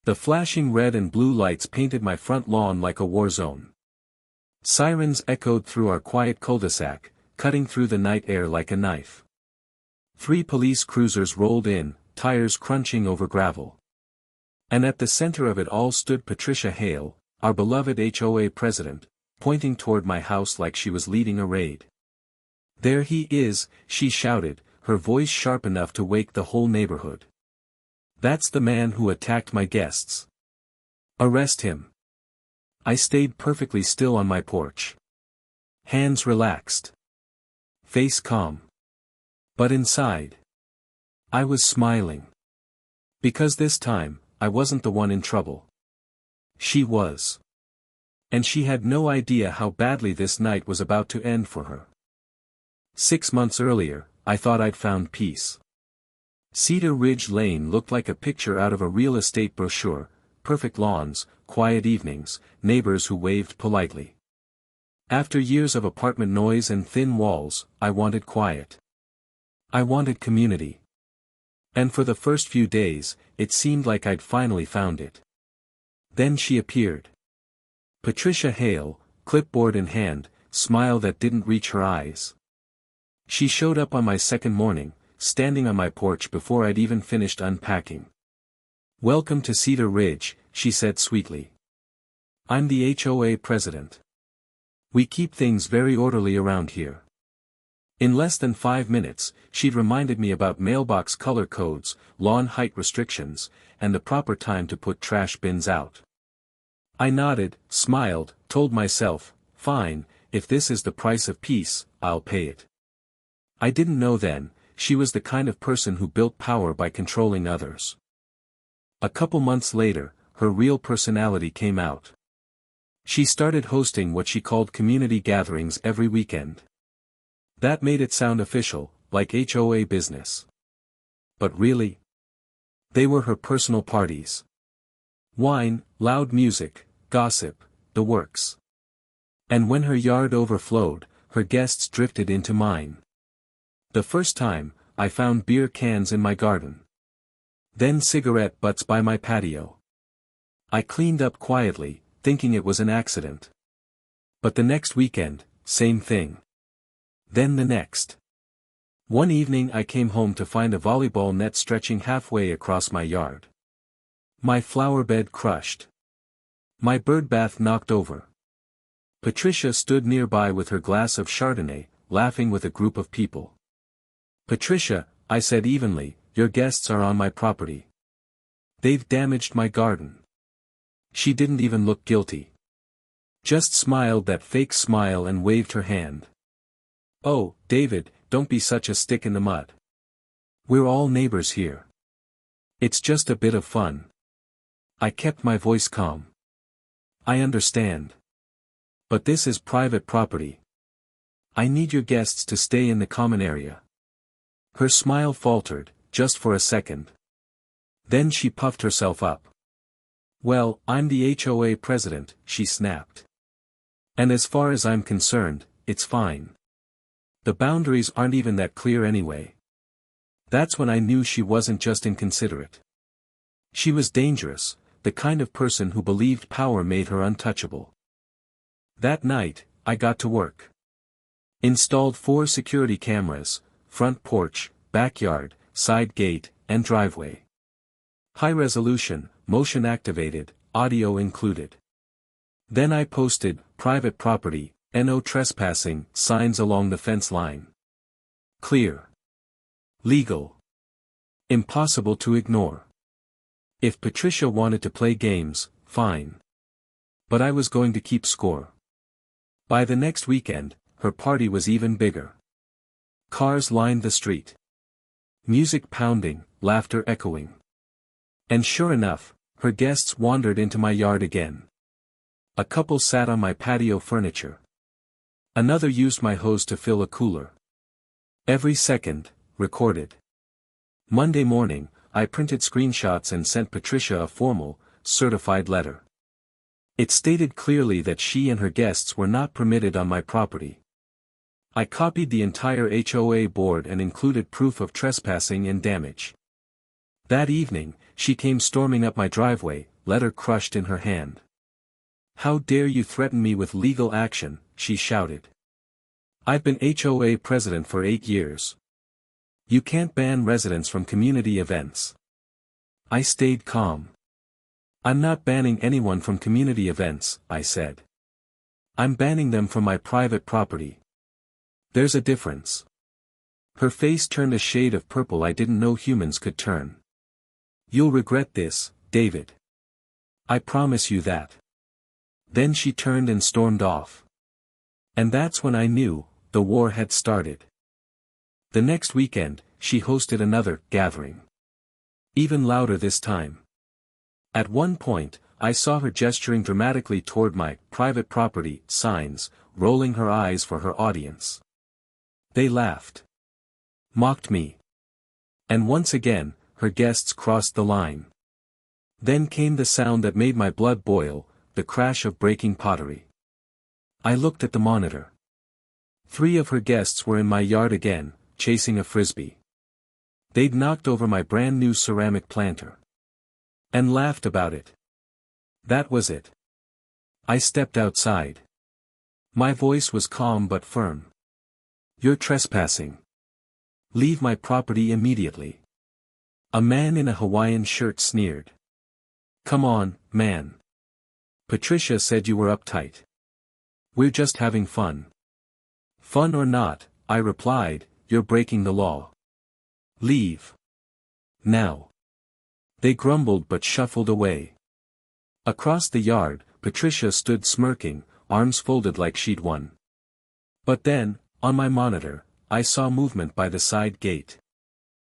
The flashing red and blue lights painted my front lawn like a war zone. Sirens echoed through our quiet cul-de-sac, cutting through the night air like a knife. 3 police cruisers rolled in, tires crunching over gravel. And at the center of it all stood Patricia Hale, our beloved HOA president, pointing toward my house like she was leading a raid. "There he is," she shouted, her voice sharp enough to wake the whole neighborhood. "That's the man who attacked my guests. Arrest him." I stayed perfectly still on my porch. Hands relaxed. Face calm. But inside, I was smiling. Because this time, I wasn't the one in trouble. She was. And she had no idea how badly this night was about to end for her. 6 months earlier, I thought I'd found peace. Cedar Ridge Lane looked like a picture out of a real estate brochure: perfect lawns, quiet evenings, neighbors who waved politely. After years of apartment noise and thin walls, I wanted quiet. I wanted community. And for the first few days, it seemed like I'd finally found it. Then she appeared. Patricia Hale, clipboard in hand, smile that didn't reach her eyes. She showed up on my second morning, standing on my porch before I'd even finished unpacking. "Welcome to Cedar Ridge," she said sweetly. "I'm the HOA president. We keep things very orderly around here." In less than 5 minutes, she'd reminded me about mailbox color codes, lawn height restrictions, and the proper time to put trash bins out. I nodded, smiled, told myself, fine, if this is the price of peace, I'll pay it. I didn't know then, she was the kind of person who built power by controlling others. A couple months later, her real personality came out. She started hosting what she called community gatherings every weekend. That made it sound official, like HOA business. But really? They were her personal parties. Wine, loud music, gossip, the works. And when her yard overflowed, her guests drifted into mine. The first time, I found beer cans in my garden. Then cigarette butts by my patio. I cleaned up quietly, thinking it was an accident. But the next weekend, same thing. Then the next. One evening I came home to find a volleyball net stretching halfway across my yard. My flower bed crushed. My bird bath knocked over. Patricia stood nearby with her glass of Chardonnay, laughing with a group of people. "Patricia," I said evenly, "your guests are on my property. They've damaged my garden." She didn't even look guilty. Just smiled that fake smile and waved her hand. "Oh, David, don't be such a stick in the mud. We're all neighbors here. It's just a bit of fun." I kept my voice calm. "I understand. But this is private property. I need your guests to stay in the common area." Her smile faltered, just for a second. Then she puffed herself up. "Well, I'm the HOA president," she snapped. "And as far as I'm concerned, it's fine. The boundaries aren't even that clear anyway." That's when I knew she wasn't just inconsiderate. She was dangerous, the kind of person who believed power made her untouchable. That night, I got to work. Installed 4 security cameras: front porch, backyard, side gate, and driveway. High resolution, motion activated, audio included. Then I posted, "Private property, no trespassing," signs along the fence line. Clear. Legal. Impossible to ignore. If Patricia wanted to play games, fine. But I was going to keep score. By the next weekend, her party was even bigger. Cars lined the street. Music pounding, laughter echoing. And sure enough, her guests wandered into my yard again. A couple sat on my patio furniture. Another used my hose to fill a cooler. Every second, recorded. Monday morning, I printed screenshots and sent Patricia a formal, certified letter. It stated clearly that she and her guests were not permitted on my property. I copied the entire HOA board and included proof of trespassing and damage. That evening, She came storming up my driveway, letter crushed in her hand. "How dare you threaten me with legal action," she shouted. "I've been HOA president for 8 years. You can't ban residents from community events." I stayed calm. "I'm not banning anyone from community events," I said. "I'm banning them from my private property. There's a difference." Her face turned a shade of purple I didn't know humans could turn. "You'll regret this, David. I promise you that." Then she turned and stormed off. And that's when I knew, the war had started. The next weekend, she hosted another gathering. Even louder this time. At one point, I saw her gesturing dramatically toward my private property signs, rolling her eyes for her audience. They laughed. Mocked me. And once again, her guests crossed the line. Then came the sound that made my blood boil, the crash of breaking pottery. I looked at the monitor. 3 of her guests were in my yard again, chasing a frisbee. They'd knocked over my brand new ceramic planter. And laughed about it. That was it. I stepped outside. My voice was calm but firm. "You're trespassing. Leave my property immediately." A man in a Hawaiian shirt sneered. "Come on, man. Patricia said you were uptight. We're just having fun." "Fun or not," I replied, "you're breaking the law. Leave. Now." They grumbled but shuffled away. Across the yard, Patricia stood smirking, arms folded like she'd won. But then, on my monitor, I saw movement by the side gate.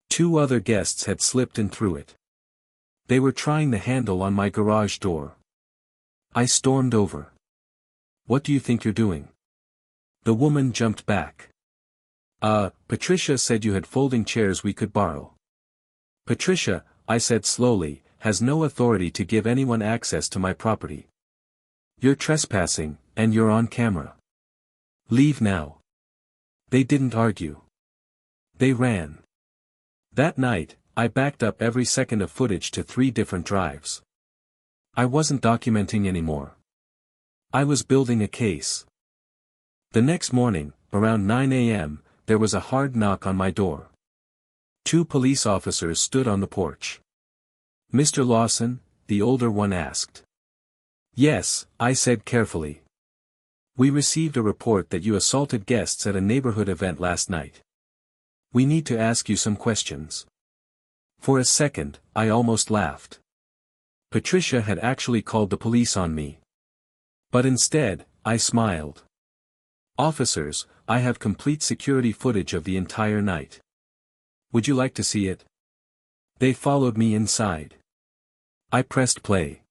2 other guests had slipped in through it. They were trying the handle on my garage door. I stormed over. "What do you think you're doing?" The woman jumped back. Patricia said you had folding chairs we could borrow." "Patricia," I said slowly, "has no authority to give anyone access to my property. You're trespassing, and you're on camera. Leave now." They didn't argue. They ran. That night, I backed up every second of footage to 3 different drives. I wasn't documenting anymore. I was building a case. The next morning, around 9 a.m., there was a hard knock on my door. 2 police officers stood on the porch. "Mr. Lawson?" the older one asked. "Yes," I said carefully. "We received a report that you assaulted guests at a neighborhood event last night. We need to ask you some questions." For a second, I almost laughed. Patricia had actually called the police on me. But instead, I smiled. "Officers, I have complete security footage of the entire night. Would you like to see it?" They followed me inside. I pressed play.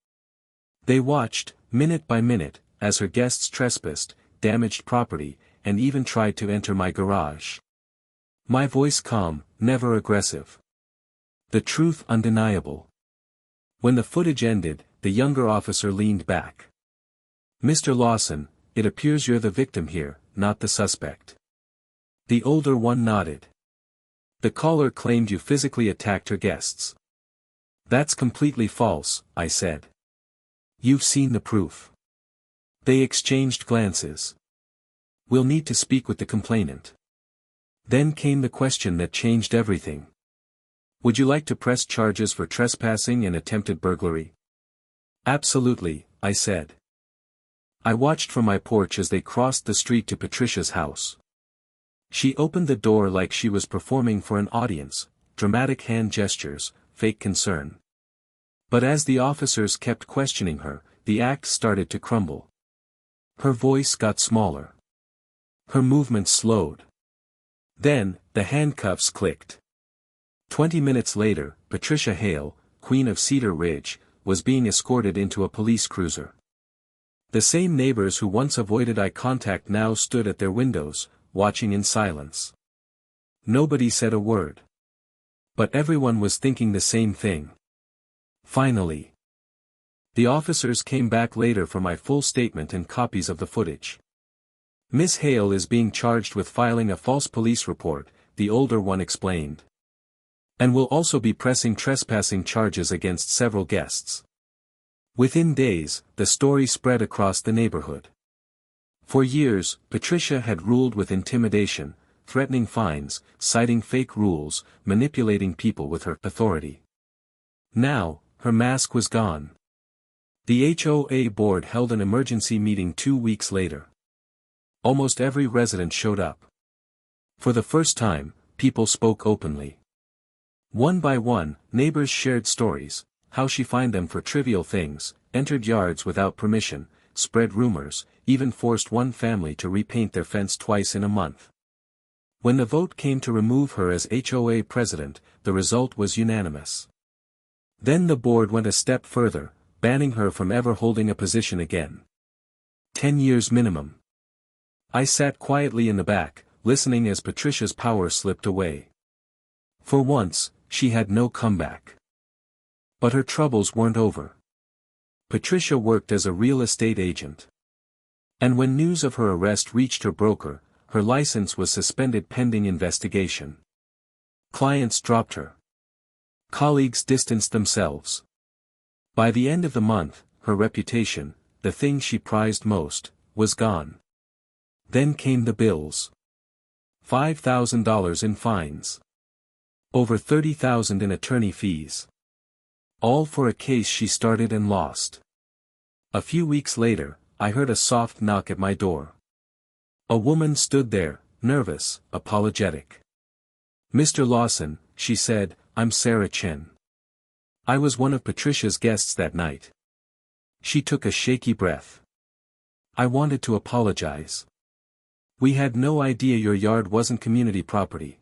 They watched, minute by minute, as her guests trespassed, damaged property, and even tried to enter my garage. My voice calm, never aggressive. The truth undeniable. When the footage ended, the younger officer leaned back. "Mr. Lawson, it appears you're the victim here, not the suspect." The older one nodded. "The caller claimed you physically attacked her guests." "That's completely false," I said. "You've seen the proof." They exchanged glances. "We'll need to speak with the complainant." Then came the question that changed everything. "Would you like to press charges for trespassing and attempted burglary?" "Absolutely," I said. I watched from my porch as they crossed the street to Patricia's house. She opened the door like she was performing for an audience, dramatic hand gestures, fake concern. But as the officers kept questioning her, the act started to crumble. Her voice got smaller. Her movements slowed. Then, the handcuffs clicked. 20 minutes later, Patricia Hale, Queen of Cedar Ridge, was being escorted into a police cruiser. The same neighbors who once avoided eye contact now stood at their windows, watching in silence. Nobody said a word. But everyone was thinking the same thing. Finally. The officers came back later for my full statement and copies of the footage. "Miss Hale is being charged with filing a false police report," the older one explained. And will also be pressing trespassing charges against several guests. Within days, the story spread across the neighborhood. For years, Patricia had ruled with intimidation, threatening fines, citing fake rules, manipulating people with her authority. Now, her mask was gone. The HOA board held an emergency meeting 2 weeks later. Almost every resident showed up. For the first time, people spoke openly. One by one, neighbors shared stories, how she fined them for trivial things, entered yards without permission, spread rumors, even forced one family to repaint their fence twice in a month. When the vote came to remove her as HOA president, the result was unanimous. Then the board went a step further, banning her from ever holding a position again. 10 years minimum. I sat quietly in the back, listening as Patricia's power slipped away. For once, she had no comeback. But her troubles weren't over. Patricia worked as a real estate agent. And when news of her arrest reached her broker, her license was suspended pending investigation. Clients dropped her. Colleagues distanced themselves. By the end of the month, her reputation, the thing she prized most, was gone. Then came the bills. $5,000 in fines. Over $30,000 in attorney fees. All for a case she started and lost. A few weeks later, I heard a soft knock at my door. A woman stood there, nervous, apologetic. "Mr. Lawson," she said, "I'm Sarah Chen. I was one of Patricia's guests that night." She took a shaky breath. "I wanted to apologize. We had no idea your yard wasn't community property.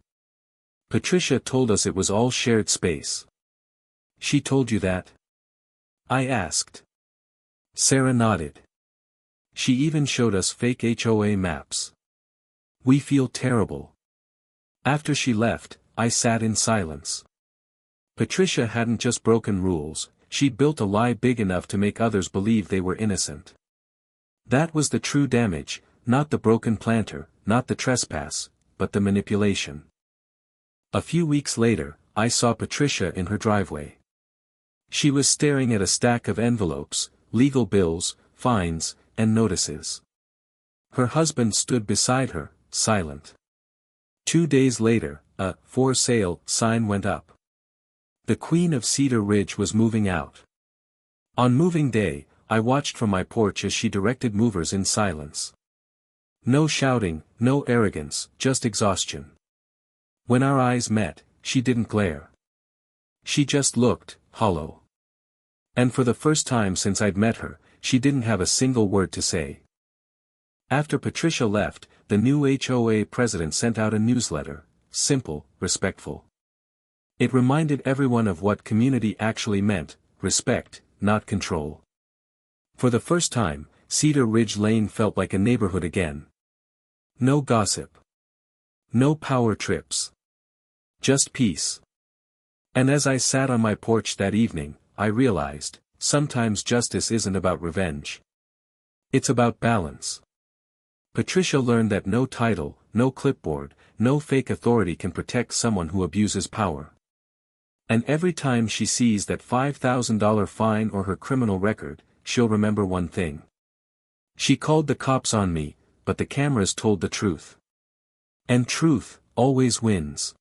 Patricia told us it was all shared space." "She told you that?" I asked. Sarah nodded. "She even showed us fake HOA maps. We feel terrible." After she left, I sat in silence. Patricia hadn't just broken rules, she'd built a lie big enough to make others believe they were innocent. That was the true damage, not the broken planter, not the trespass, but the manipulation. A few weeks later, I saw Patricia in her driveway. She was staring at a stack of envelopes, legal bills, fines, and notices. Her husband stood beside her, silent. 2 days later, a "for sale" sign went up. The Queen of Cedar Ridge was moving out. On moving day, I watched from my porch as she directed movers in silence. No shouting, no arrogance, just exhaustion. When our eyes met, she didn't glare. She just looked, hollow. And for the first time since I'd met her, she didn't have a single word to say. After Patricia left, the new HOA president sent out a newsletter, simple, respectful. It reminded everyone of what community actually meant, respect, not control. For the first time, Cedar Ridge Lane felt like a neighborhood again. No gossip. No power trips. Just peace. And as I sat on my porch that evening, I realized, sometimes justice isn't about revenge. It's about balance. Patricia learned that no title, no clipboard, no fake authority can protect someone who abuses power. And every time she sees that $5,000 fine or her criminal record, she'll remember one thing. She called the cops on me, but the cameras told the truth. And truth always wins.